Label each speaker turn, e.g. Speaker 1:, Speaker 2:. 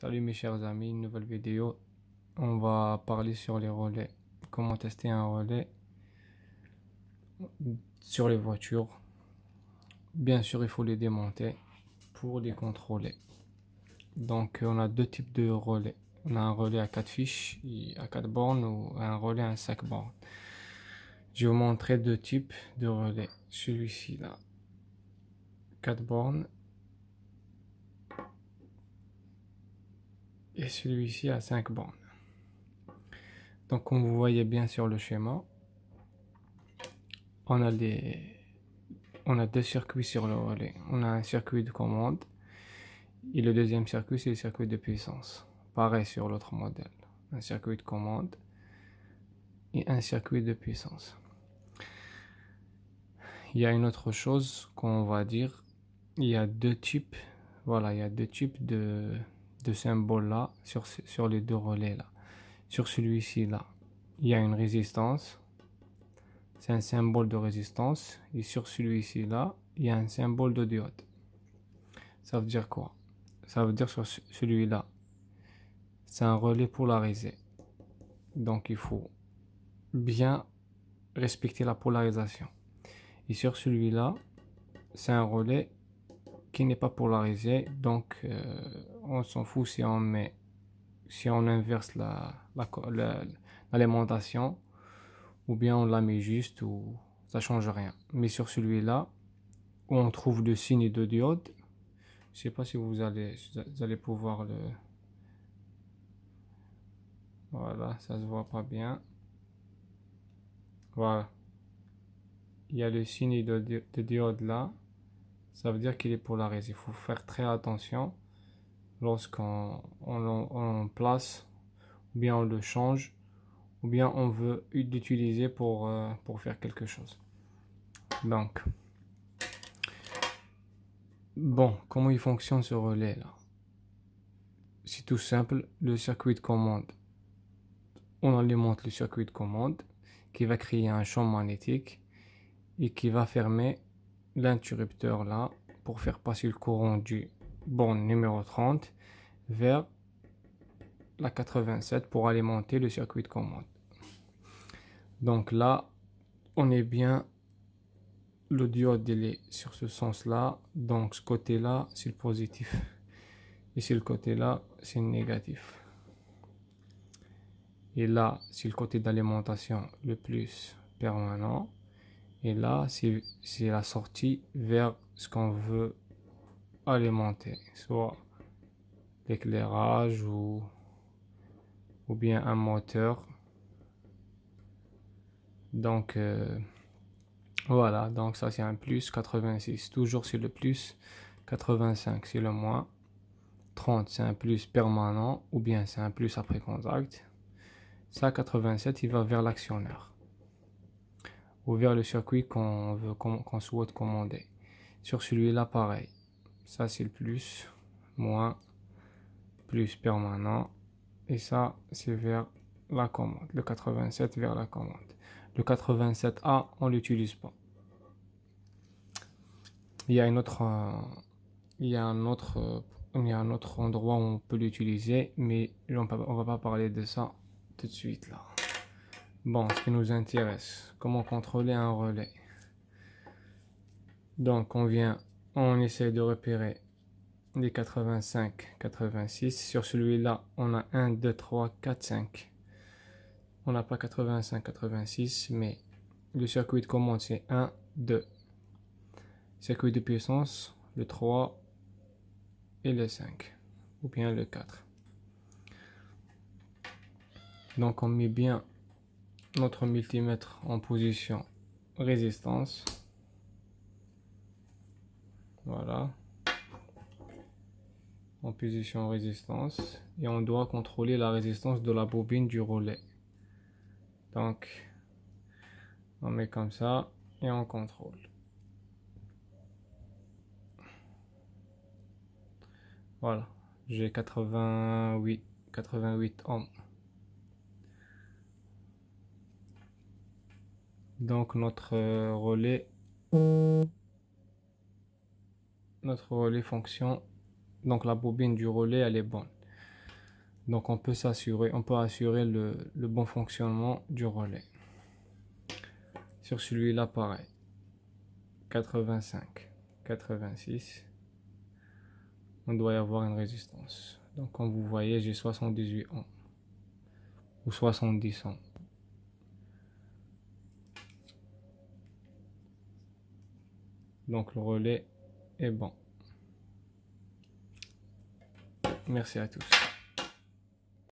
Speaker 1: Salut mes chers amis, une nouvelle vidéo. On va parler sur les relais. Comment tester un relais sur les voitures. Bien sûr, il faut les démonter pour les contrôler. Donc, on a deux types de relais. On a un relais à 4 fiches, à 4 bornes ou un relais à 5 bornes. Je vais vous montrer deux types de relais. Celui-ci là, 4 bornes. Et celui-ci à 5 bornes. Donc, comme vous voyez bien sur le schéma, on a deux circuits sur le relais. On a un circuit de commande et le deuxième circuit, c'est le circuit de puissance. Pareil sur l'autre modèle. Un circuit de commande et un circuit de puissance. Il y a une autre chose qu'on va dire. Il y a deux types. Voilà, il y a deux types de symboles là sur les deux relais là. Sur celui-ci là, il y a une résistance. C'est un symbole de résistance. Et sur celui-ci là, il y a un symbole de diode. Ça veut dire quoi? Ça veut dire sur celui-là, c'est un relais polarisé. Donc il faut bien respecter la polarisation. Et sur celui-là, c'est un relais qui n'est pas polarisé. Donc on s'en fout si on inverse l'alimentation ou bien on la met juste ou ça change rien. Mais sur celui-là, où on trouve le signe de diode, je sais pas si vous allez pouvoir le... Voilà, ça se voit pas bien. Voilà. Il y a le signe de diode là. Ça veut dire qu'il est polarisé. Il faut faire très attention lorsqu'on on place, ou bien on le change, ou bien on veut l'utiliser pour faire quelque chose. Donc, bon, comment il fonctionne ce relais là? C'est tout simple, le circuit de commande. On alimente le circuit de commande qui va créer un champ magnétique et qui va fermer l'interrupteur là pour faire passer le courant du borne numéro 30 vers la 87 pour alimenter le circuit de commande. Donc là, on est bien, le diode il est sur ce sens là, donc ce côté là c'est le positif et sur le côté là c'est le négatif. Et là, c'est le côté d'alimentation le plus permanent. Et là, c'est la sortie vers ce qu'on veut alimenter. Soit l'éclairage ou bien un moteur. Donc, voilà. Donc, ça, c'est un plus. 86, toujours c'est le plus. 85, c'est le moins. 30, c'est un plus permanent. Ou bien c'est un plus après contact. Ça, 87, il va vers l'actionneur. Ou vers le circuit qu'on souhaite commander. Sur celui-là, pareil. Ça, c'est le plus, moins, plus permanent. Et ça, c'est vers la commande. Le 87 vers la commande. Le 87A, on l'utilise pas. Il y a il y a un autre endroit où on peut l'utiliser, mais on va pas parler de ça tout de suite là. Bon, ce qui nous intéresse, comment contrôler un relais. Donc on essaie de repérer les 85, 86. Sur celui-là, on a 1, 2, 3, 4, 5. On n'a pas 85, 86, mais le circuit de commande c'est 1, 2. Circuit de puissance, le 3 et le 5, ou bien le 4. Donc on met bien notre multimètre en position résistance. Voilà. En position résistance. Et on doit contrôler la résistance de la bobine du relais. Donc, on met comme ça et on contrôle. Voilà. J'ai 88 ohms. Donc notre relais fonctionne. Donc la bobine du relais elle est bonne. Donc on peut assurer le bon fonctionnement du relais. Sur celui-là, pareil. 85, 86. On doit y avoir une résistance. Donc comme vous voyez, j'ai 78 ohms. Ou 70 ohms. Donc le relais est bon. Merci à tous.